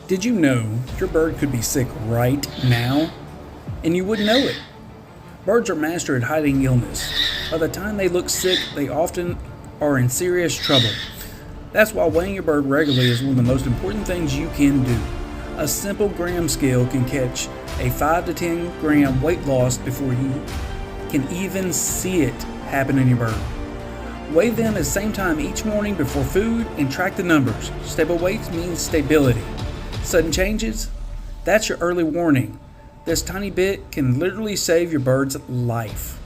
Did you know your bird could be sick right now? And you wouldn't know it. Birds are master at hiding illness. By the time they look sick, they often are in serious trouble. That's why weighing your bird regularly is one of the most important things you can do. A simple gram scale can catch a 5 to 10 gram weight loss before you can even see it happen in your bird. Weigh them at the same time each morning before food and track the numbers. Stable weights means stability. Sudden changes? That's your early warning. This tiny bit can literally save your bird's life.